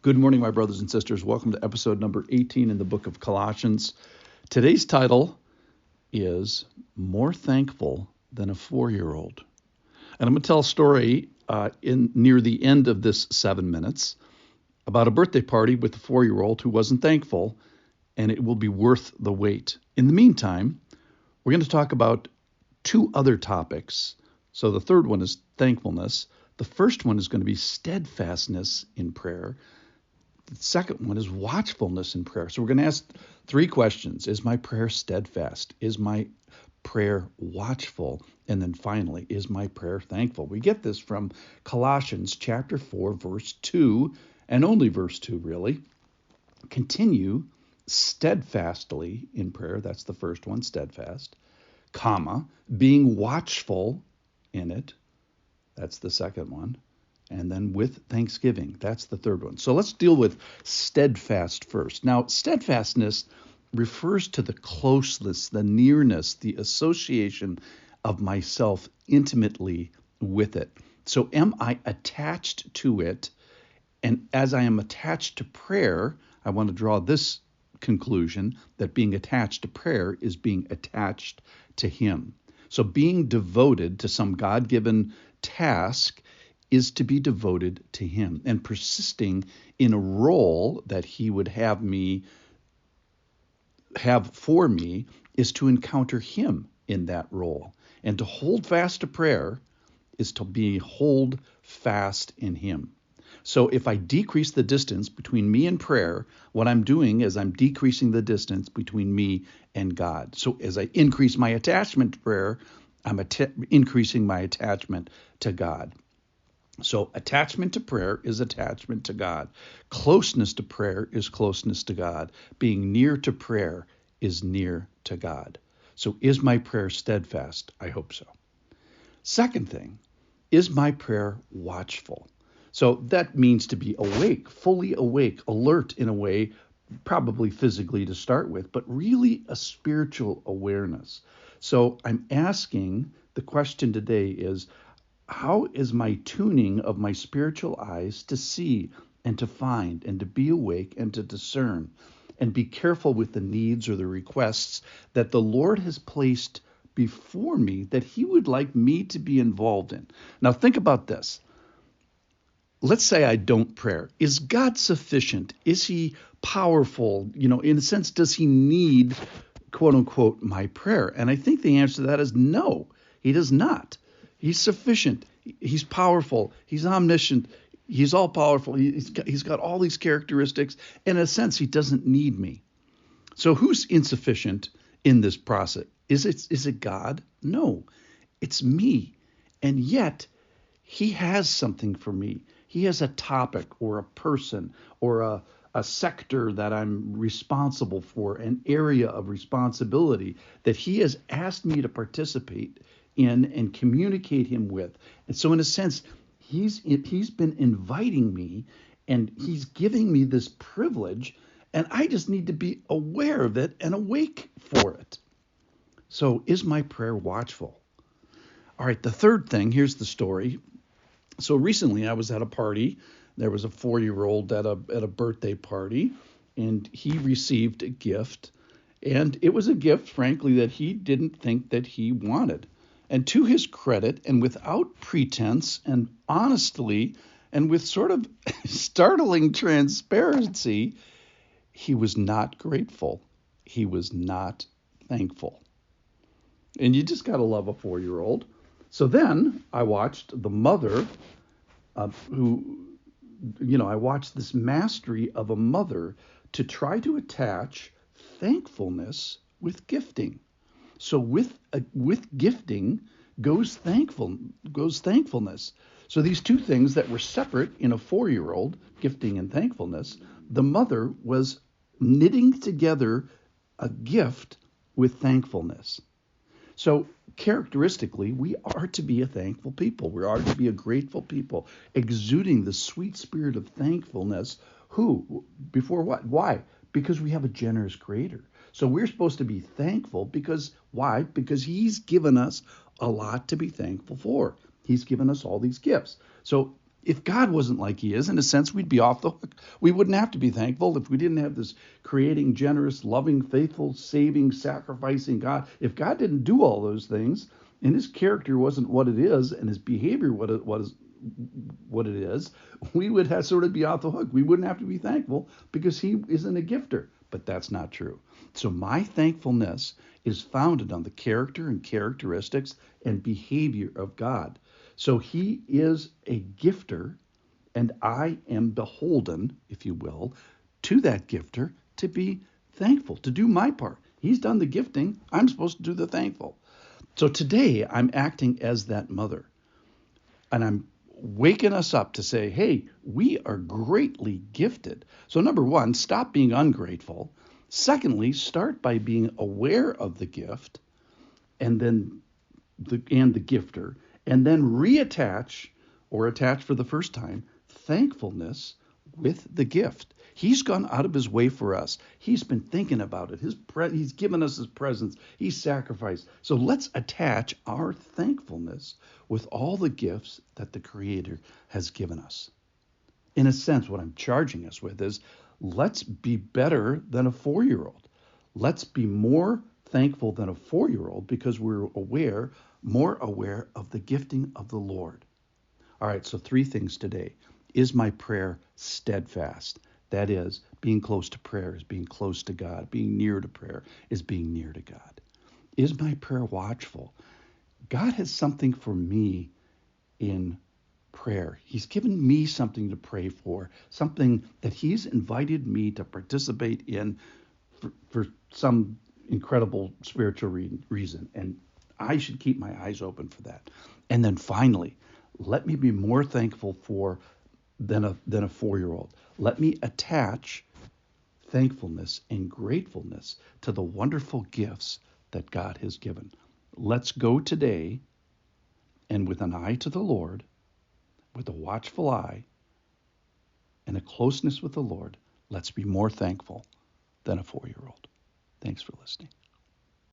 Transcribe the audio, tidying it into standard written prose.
Good morning, my brothers and sisters. Welcome to episode number 18 in the book of Colossians. Today's title is More Thankful Than a 4-Year-Old. And I'm going to tell a story near the end of this 7 minutes about a birthday party with a 4-year-old who wasn't thankful, and it will be worth the wait. In the meantime, we're going to talk about 2 other topics. So the third one is thankfulness. The first one is going to be steadfastness in prayer. The second one is watchfulness in prayer. So we're going to ask 3 questions. Is my prayer steadfast? Is my prayer watchful? And then finally, is my prayer thankful? We get this from Colossians chapter 4, verse 2, and only verse 2, really. Continue steadfastly in prayer. That's the first one, steadfast, comma, being watchful in it. That's the second one. And then with thanksgiving. That's the third one. So let's deal with steadfast first. Now, steadfastness refers to the closeness, the nearness, the association of myself intimately with it. So am I attached to it? And as I am attached to prayer, I want to draw this conclusion that being attached to prayer is being attached to Him. So being devoted to some God-given task is to be devoted to Him, and persisting in a role that He would have for me is to encounter Him in that role. And to hold fast to prayer is to hold fast in Him. So if I decrease the distance between me and prayer, what I'm doing is I'm decreasing the distance between me and God. So as I increase my attachment to prayer, I'm increasing my attachment to God. So attachment to prayer is attachment to God. Closeness to prayer is closeness to God. Being near to prayer is near to God. So is my prayer steadfast? I hope so. Second thing, is my prayer watchful? So that means to be awake, fully awake, alert in a way, probably physically to start with, but really a spiritual awareness. So I'm asking, the question today is, how is my tuning of my spiritual eyes to see and to find and to be awake and to discern and be careful with the needs or the requests that the Lord has placed before me that He would like me to be involved in? Now think about this. Let's say I don't pray. Is God sufficient? Is He powerful? In a sense, does He need, quote unquote, my prayer? And I think the answer to that is no, He does not. He's sufficient. He's powerful. He's omniscient. He's all powerful. He's got all these characteristics. In a sense, He doesn't need me. So who's insufficient in this process? Is it God? No, it's me. And yet, He has something for me. He has a topic or a person or a sector that I'm responsible for, an area of responsibility that He has asked me to participate in and communicate Him with. And so in a sense, He's been inviting me and He's giving me this privilege, and I just need to be aware of it and awake for it. So is my prayer watchful? All right, the third thing, here's the story. So recently I was at a party. There was a 4-year-old at a birthday party, and he received a gift. And it was a gift, frankly, that he didn't think that he wanted. And to his credit, and without pretense, and honestly, and with sort of startling transparency, he was not grateful. He was not thankful. And you just got to love a 4-year-old. So then I watched the mother I watched this mastery of a mother to try to attach thankfulness with gifting. So with gifting goes thankfulness. So these 2 things that were separate in a 4-year-old, gifting and thankfulness, the mother was knitting together a gift with thankfulness. So characteristically, we are to be a thankful people. We are to be a grateful people, exuding the sweet spirit of thankfulness. Before what? Why? Because we have a generous Creator. So we're supposed to be thankful because, why? Because He's given us a lot to be thankful for. He's given us all these gifts. So If God wasn't like he is, in a sense, we'd be off the hook. We wouldn't have to be thankful if we didn't have this creating, generous, loving, faithful, saving, sacrificing God. If God didn't do all those things, and his character wasn't what it is, and his behavior what it is, we would have sort of be off the hook. We wouldn't have to be thankful because he isn't a gifter. But that's not true. So my thankfulness is founded on the character and characteristics and behavior of God. So he is a gifter, and I am beholden, if you will, to that gifter to be thankful, to do my part. He's done the gifting. I'm supposed to do the thankful. So today I'm acting as that mother, and I'm waking us up to say, hey, we are greatly gifted. So number one, stop being ungrateful. Secondly, start by being aware of the gift and then the gifter, and then reattach or attach for the first time thankfulness with the gift. He's gone out of his way for us. He's been thinking about it. He's given us his presence. He's sacrificed. So let's attach our thankfulness with all the gifts that the Creator has given us. In a sense, what I'm charging us with is let's be better than a 4-year-old. Let's be more thankful than a 4-year-old because we're more aware of the gifting of the Lord. All right, so 3 things today. Is my prayer steadfast? That is, being close to prayer is being close to God. Being near to prayer is being near to God. Is my prayer watchful? God has something for me in prayer. He's given me something to pray for, something that he's invited me to participate in for some incredible spiritual reason. And I should keep my eyes open for that. And then finally, let me be more thankful than a 4-year-old. Let me attach thankfulness and gratefulness to the wonderful gifts that God has given. Let's go today, and with an eye to the Lord, with a watchful eye and a closeness with the Lord, let's be more thankful than a 4-year-old. Thanks for listening.